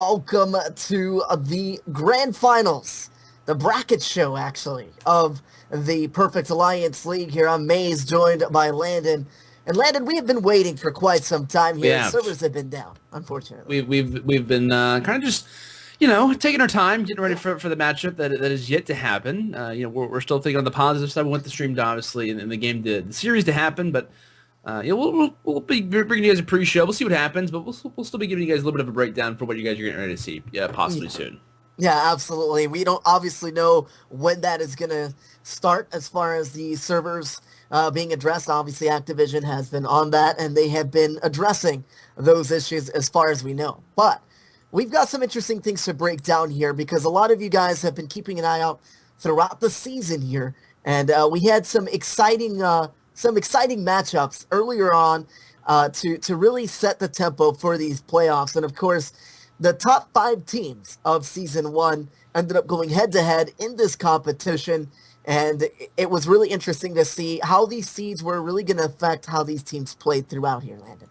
Welcome to the grand finals, the bracket show, actually, of the Perfect Alliance League here. I'm Maze, joined by Landon. And Landon, we have been waiting for quite some time We here. have. Servers have been down, unfortunately. We've been kind of just taking our time, getting ready for the matchup that is yet to happen. We're still thinking on the positive side. We want the stream obviously and the game the series to happen, but we'll be bringing you guys a pre-show. We'll see what happens, but we'll still be giving you guys a little bit of a breakdown for what you guys are getting ready to see. Yeah, possibly Yeah, soon. yeah, absolutely. We don't obviously know when that is going to start as far as the servers being addressed. Obviously, Activision has been on that, and they have been addressing those issues as far as we know. But we've got some interesting things to break down here because a lot of you guys have been keeping an eye out throughout the season here, and we had some exciting matchups earlier on to really set the tempo for these playoffs. And of course, the top five teams of season one ended up going head to head in this competition. And it was really interesting to see how these seeds were really going to affect how these teams played throughout here, Landon.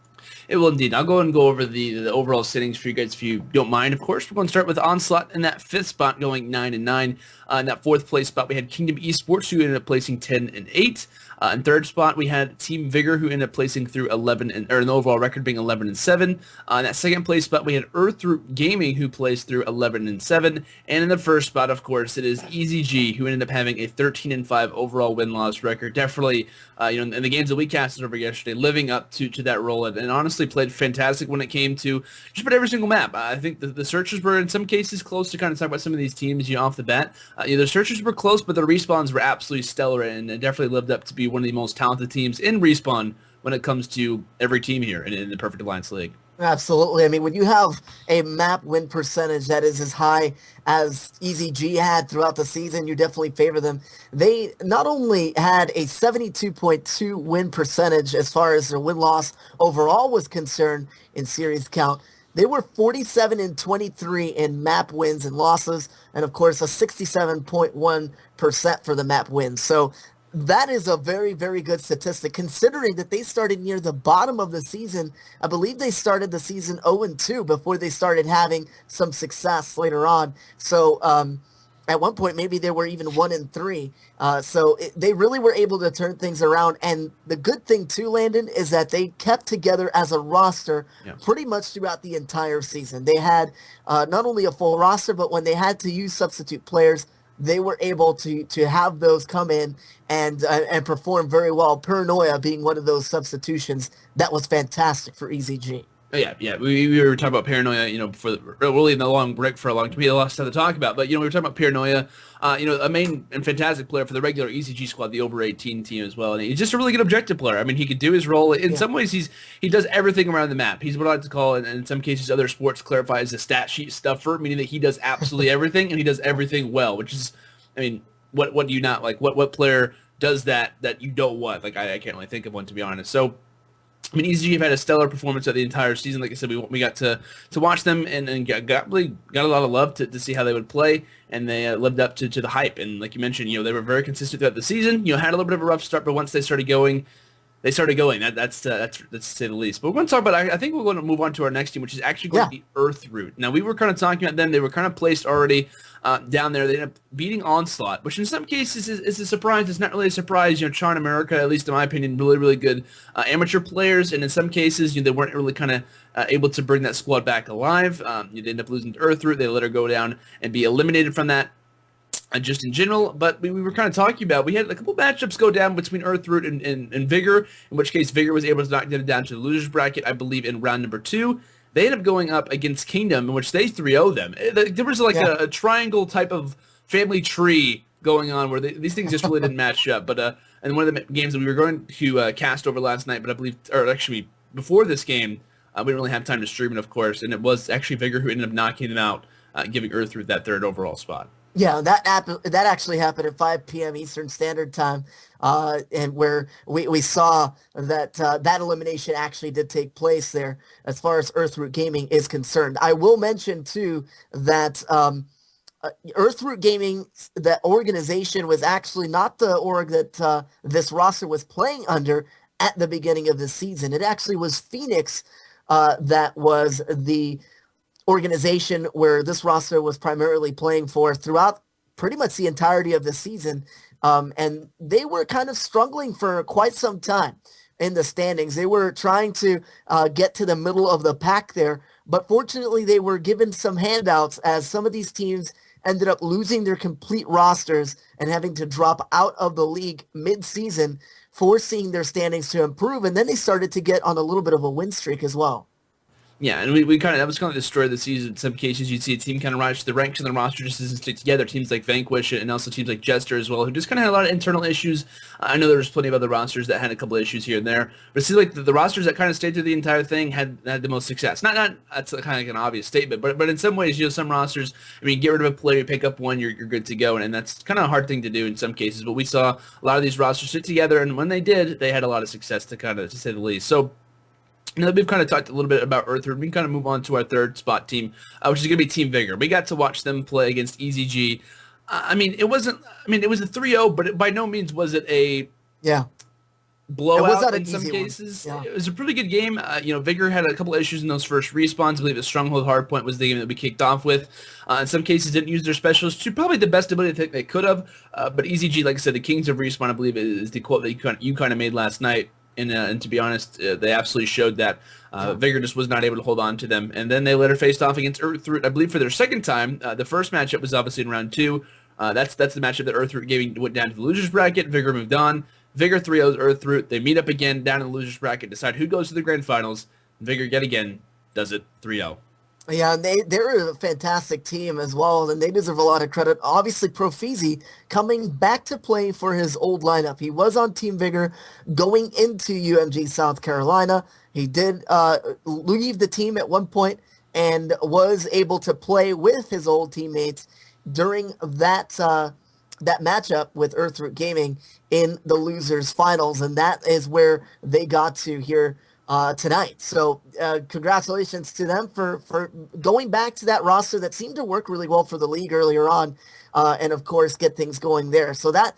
It will indeed. I'll go and go over the overall settings for you guys if you don't mind. Of course, we're going to start with Onslaught in that fifth spot, going 9-9. In that fourth place spot, we had Kingdom Esports, who ended up placing 10-8. In third spot, we had Team Vigor, who ended up placing through 11 or an overall record being 11-7. In that second place spot, we had Earthroot Gaming, who placed through 11-7. And in the first spot, of course, it is EZG, who ended up having a 13-5 overall win-loss record. Definitely, in the games that we casted over yesterday, living up to that role, and honestly played fantastic when it came to just about every single map. I think the searches were in some cases close to kind of talk about some of these teams off the bat. The searches were close, but the respawns were absolutely stellar, and it definitely lived up to be one of the most talented teams in respawn when it comes to every team here in the Perfect Alliance League. Absolutely. I mean, when you have a map win percentage that is as high as EZG had throughout the season, you definitely favor them. They not only had a 72.2 win percentage as far as their win-loss overall was concerned in series count, they were 47-23 in map wins and losses, and of course a 67.1% for the map wins. So that is a very, very good statistic considering that they started near the bottom of the season. I believe they started the season 0-2 before they started having some success later on. So at one point, maybe they were even 1-3. They really were able to turn things around. And the good thing too, Landon, is that they kept together as a roster Yeah. pretty much throughout the entire season. They had not only a full roster, but when they had to use substitute players, they were able to have those come in and perform very well. Paranoia being one of those substitutions that was fantastic for EZG. Yeah. We were talking about Paranoia, for really in the long break for a long time. We had a lot of stuff to talk about, but we were talking about Paranoia, a main and fantastic player for the regular ECG squad, the over 18 team as well, and he's just a really good objective player. I mean, he could do his role. In some ways, he does everything around the map. He's what I like to call, and in some cases, other sports clarify as a stat sheet stuffer, meaning that he does absolutely everything and he does everything well. Which is, I mean, what do you not like? What player does that you don't want? Like I can't really think of one, to be honest. So. I mean, EZG have had a stellar performance of the entire season. Like I said, we got to watch them and got a lot of love to see how they would play, and they lived up to the hype. And like you mentioned, they were very consistent throughout the season. Had a little bit of a rough start, but once they started going, That's to say the least. But we're going to talk about. I think we're going to move on to our next team, which is actually going to be Earthroot. Now we were kind of talking about them. They were kind of placed already down there. They ended up beating Onslaught, which in some cases is a surprise. It's not really a surprise. Charn America, at least in my opinion, really really good amateur players, and in some cases they weren't really kind of able to bring that squad back alive. They ended up losing to Earthroot. They let her go down and be eliminated from that. Just in general, but we were kind of talking about, we had a couple matchups go down between Earthroot and Vigor, in which case Vigor was able to knock them down to the losers bracket, I believe, in round number 2. They ended up going up against Kingdom, in which they 3-0 them. There was a triangle type of family tree going on where these things just really didn't match up. But and one of the games that we were going to cast over last night, but I believe, or actually before this game, we didn't really have time to stream it, of course, and it was actually Vigor who ended up knocking them out, giving Earthroot that third overall spot. Yeah, that actually happened at 5 p.m. Eastern Standard Time, and where we saw that that elimination actually did take place there as far as Earthroot Gaming is concerned. I will mention too that Earthroot Gaming, that organization, was actually not the org that this roster was playing under at the beginning of the season. It actually was Phoenix that was the organization where this roster was primarily playing for throughout pretty much the entirety of the season. And they were kind of struggling for quite some time in the standings. They were trying to get to the middle of the pack there, but fortunately they were given some handouts as some of these teams ended up losing their complete rosters and having to drop out of the league mid-season, forcing their standings to improve. And then they started to get on a little bit of a win streak as well. Yeah, and we kind of, that was kind of the story of the season. In some cases, you'd see a team kind of rise to the ranks and the roster just doesn't stick together. Teams like Vanquish and also teams like Jester as well, who just kind of had a lot of internal issues. I know there was plenty of other rosters that had a couple of issues here and there, but it seems like the rosters that kind of stayed through the entire thing had the most success. Not that's kind of like an obvious statement, but in some ways, some rosters, I mean, get rid of a player, pick up one, you're good to go, and that's kind of a hard thing to do in some cases. But we saw a lot of these rosters sit together, and when they did, they had a lot of success to say the least. So. Now that we've kind of talked a little bit about Earthroot, we can kind of move on to our third spot team, which is going to be Team Vigor. We got to watch them play against EZG. It was a 3-0, but by no means was it a blowout in some cases. Yeah. It was a pretty good game. Vigor had a couple issues in those first respawns. I believe the Stronghold Hardpoint was the game that we kicked off with. In some cases, didn't use their specialists to probably the best ability I think they could have. But EZG, like I said, the Kings of Respawn, I believe, is the quote that you kind of made last night. And to be honest, they absolutely showed that Vigor just was not able to hold on to them. And then they later faced off against Earthroot, I believe, for their second time. The first matchup was obviously in round 2. That's the matchup that Earthroot went down to the losers bracket. Vigor moved on. Vigor 3-0's Earthroot. They meet up again down in the losers bracket, decide who goes to the grand finals. Vigor yet again does it 3-0. Yeah, they're a fantastic team as well, and they deserve a lot of credit. Obviously, Profizi coming back to play for his old lineup. He was on Team Vigor going into UMG South Carolina. He did leave the team at one point and was able to play with his old teammates during that matchup with Earthroot Gaming in the losers finals, and that is where they got to here tonight. So congratulations to them for going back to that roster that seemed to work really well for the league earlier on, and of course get things going there. So that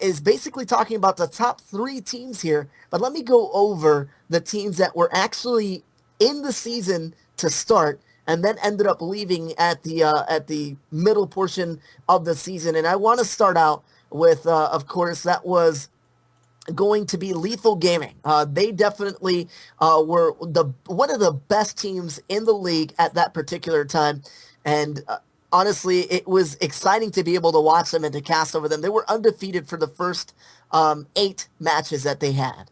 is basically talking about the top 3 teams here. But let me go over the teams that were actually in the season to start and then ended up leaving at the middle portion of the season. And I want to start out with, of course, that was going to be Lethal Gaming. They definitely were one of the best teams in the league at that particular time. And honestly, it was exciting to be able to watch them and to cast over them. They were undefeated for the first 8 matches that they had.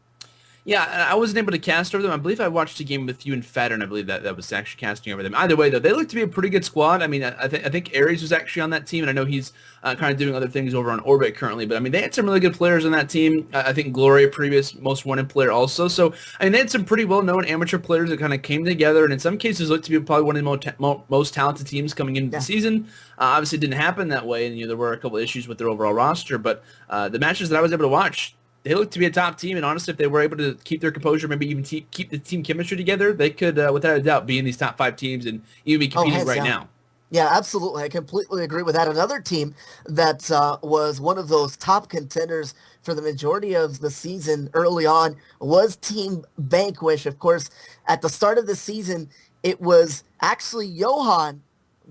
Yeah, I wasn't able to cast over them. I believe I watched a game with you and Fatter, and I believe that was actually casting over them. Either way, though, they look to be a pretty good squad. I mean, I think Ares was actually on that team, and I know he's kind of doing other things over on Orbit currently. But, I mean, they had some really good players on that team. I think Gloria, previous most wanted player also. So, I mean, they had some pretty well-known amateur players that kind of came together, and in some cases looked to be probably one of the most talented teams coming into the season. Obviously, it didn't happen that way, and there were a couple of issues with their overall roster. But the matches that I was able to watch, they look to be a top team, and honestly, if they were able to keep their composure, maybe even keep the team chemistry together, they could, without a doubt, be in these top 5 teams and even be competing right now. Yeah, absolutely. I completely agree with that. Another team that was one of those top contenders for the majority of the season early on was Team Vanquish. Of course, at the start of the season, it was actually Johan,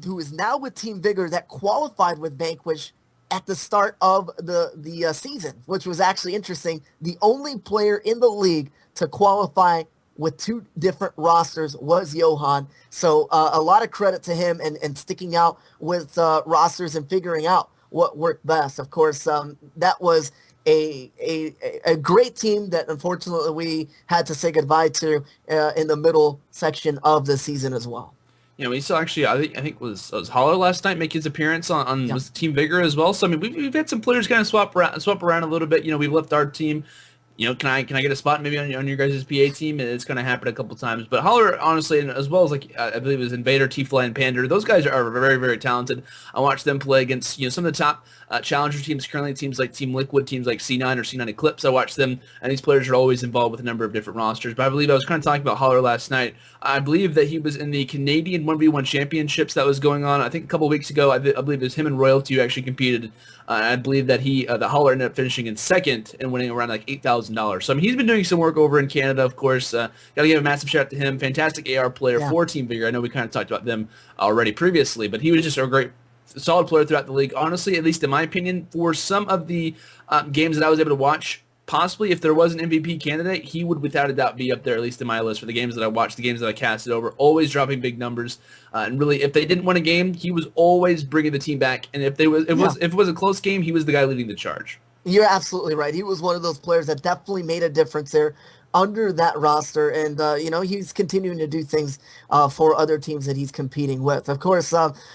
who is now with Team Vigor, that qualified with Vanquish at the start of the season, which was actually interesting. The only player in the league to qualify with 2 different rosters was Johan. So a lot of credit to him and sticking out with rosters and figuring out what worked best. Of course, that was a great team that unfortunately we had to say goodbye to in the middle section of the season as well. We saw actually, I think it was Holler last night make his appearance on was Team Vigor as well. So I mean, we've had some players kind of swap around a little bit. We've left our team. Can I get a spot maybe on your guys' PA team? And it's going to happen a couple times. But Holler, honestly, and as well as I believe it was Invader, T-Fly, and Pander, those guys are very, very talented. I watched them play against some of the top challenger teams currently, teams like Team Liquid, teams like C9 or C9 Eclipse. I watched them, and these players are always involved with a number of different rosters. But I believe I was kind of talking about Holler last night. I believe that he was in the Canadian 1v1 championships that was going on. I think a couple of weeks ago, I believe it was him and Royalty who actually competed. I believe that that Holler ended up finishing in second and winning around like $8,000. $100,000. So I mean, he's been doing some work over in Canada, of course. Got to give a massive shout out to him. Fantastic AR player for Team Vigor. I know we kind of talked about them already previously, but he was just a great, solid player throughout the league. Honestly, at least in my opinion, for some of the games that I was able to watch, possibly if there was an MVP candidate, he would without a doubt be up there, at least in my list for the games that I watched, the games that I casted over, always dropping big numbers. And really, if they didn't win a game, he was always bringing the team back. And if it was a close game, he was the guy leading the charge. You're absolutely right. He was one of those players that definitely made a difference there under that roster. And, he's continuing to do things for other teams that he's competing with. Of course,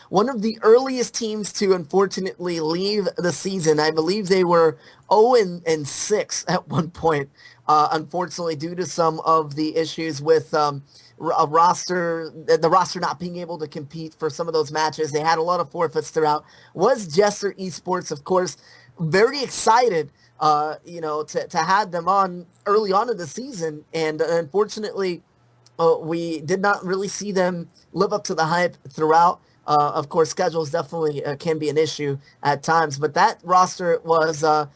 one of the earliest teams to unfortunately leave the season, I believe they were 0-6 at one point, unfortunately, due to some of the issues with the roster not being able to compete for some of those matches. They had a lot of forfeits throughout. Was Jester Esports, of course, very excited, to have them on early on in the season. And unfortunately, we did not really see them live up to the hype throughout. Of course, schedules definitely can be an issue at times, but that roster was a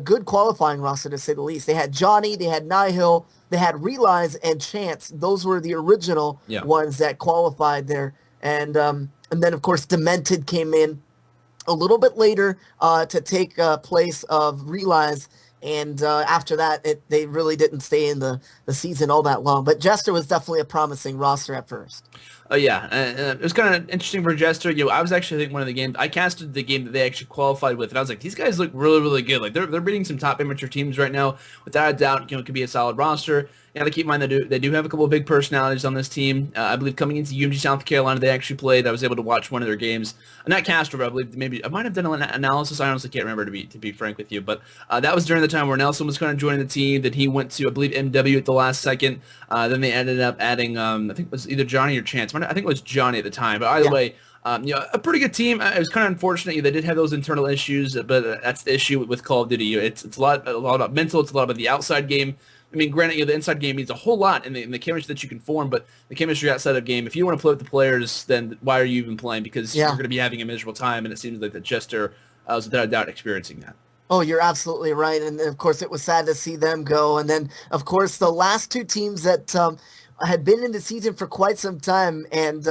good qualifying roster, to say the least. They had Johnny, they had Nihil, they had Realize and Chance. Those were the original ones that qualified there. And then, of course, Demented came in a little bit later to take place of Realize, and after that, they really didn't stay in the season all that long. But Jester was definitely a promising roster at first. It was kind of interesting for Jester. I was actually, I think, one of the games, I casted the game that they actually qualified with, and I was like, these guys look really, really good. Like, they're beating some top amateur teams right now. Without a doubt, it could be a solid roster. You got to keep in mind they do have a couple of big personalities on this team. I believe coming into UMG South Carolina, they actually played. I was able to watch one of their games. Not Castro, but I believe maybe I might have done an analysis. I honestly can't remember, to be frank with you. But that was during the time where Nelson was kind of joining the team. That he went to, I believe, MW at the last second. Then they ended up adding, I think it was either Johnny or Chance. I think it was Johnny at the time. But either way, a pretty good team. It was kind of unfortunate. They did have those internal issues, but that's the issue with Call of Duty. It's a lot about mental. It's a lot about the outside game. I mean, granted, the inside game means a whole lot in the chemistry that you can form, but the chemistry outside of game, if you want to play with the players, then why are you even playing? Because you're going to be having a miserable time, and it seems like that Jester was without a doubt experiencing that. Oh, you're absolutely right. And, of course, it was sad to see them go. And then, of course, the last two teams that had been in the season for quite some time, and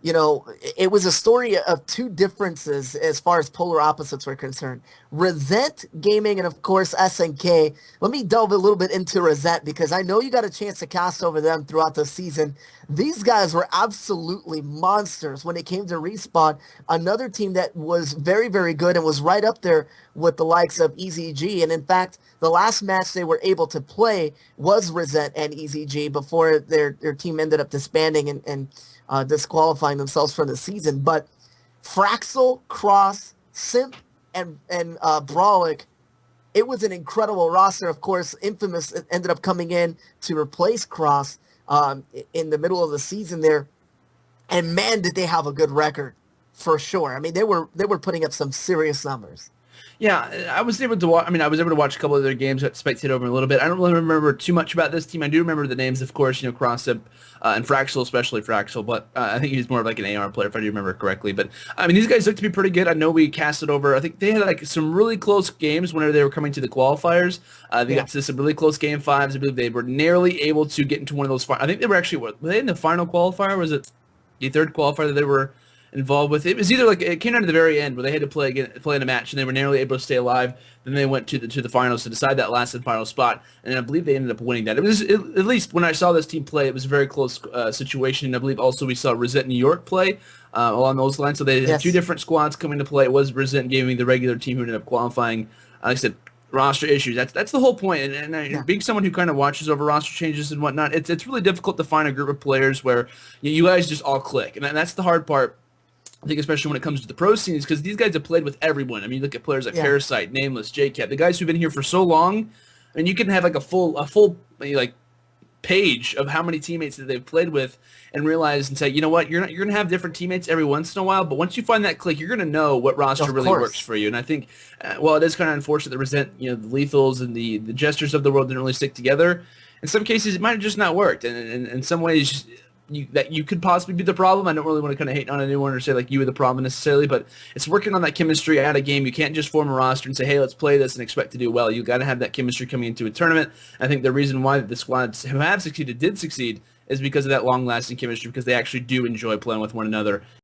it was a story of two differences as far as polar opposites were concerned. Resent Gaming and, of course, SNK. Let me delve a little bit into Resent, because I know you got a chance to cast over them throughout the season. These guys were absolutely monsters when it came to Respawn, another team that was very, very good and was right up there with the likes of EZG. And in fact, the last match they were able to play was Resent and EZG before their team ended up disbanding and disqualifying themselves from the season. But Fraxel, Cross, Simp, and Brawlic, it was an incredible roster. Of course, Infamous ended up coming in to replace Cross in the middle of the season there. And man, did they have a good record, for sure. I mean, they were putting up some serious numbers. Yeah, I was able to watch. I was able to watch a couple of their games. Got to spectate over a little bit. I don't really remember too much about this team. I do remember the names, of course. Crossup and Fraxel, especially Fraxel. But I think he's more of like an AR player, if I do remember correctly. But these guys look to be pretty good. I know we casted over. I think they had some really close games whenever they were coming to the qualifiers. They got to some really close game fives. I believe they were nearly able to get into one of those. I think they were actually. Were they in the final qualifier? Or was it the third qualifier that they were involved with? It was either it came down to the very end where they had to play in a match and they were nearly able to stay alive. Then they went to the finals to decide that last and final spot, and I believe they ended up winning that. At least when I saw this team play, it was a very close situation. I believe also we saw Resent New York play along those lines. So they had two different squads coming to play. It was Resent Gaming, the regular team, who ended up qualifying. Like I said, roster issues. That's the whole point. And being someone who kind of watches over roster changes and whatnot, it's really difficult to find a group of players where you guys just all click, and that's the hard part. I think especially when it comes to the pro scenes, because these guys have played with everyone. You look at players like Parasite, Nameless, JCap, the guys who've been here for so long. You can have a full page of how many teammates that they've played with, and realize and say, you know what, you're gonna have different teammates every once in a while, but once you find that click, you're gonna know what roster really works for you. And I think, while it is kind of unfortunate that Resent, the Lethals and the Gestures of the world didn't really stick together, in some cases it might have just not worked, and in some ways, you could possibly be the problem. I don't really want to kind of hate on anyone or say like you were the problem necessarily, but it's working on that chemistry at a game. You can't just form a roster and say, hey, let's play this and expect to do well. You got to have that chemistry coming into a tournament. I think the reason why the squads who have succeeded did succeed is because of that long-lasting chemistry, because they actually do enjoy playing with one another.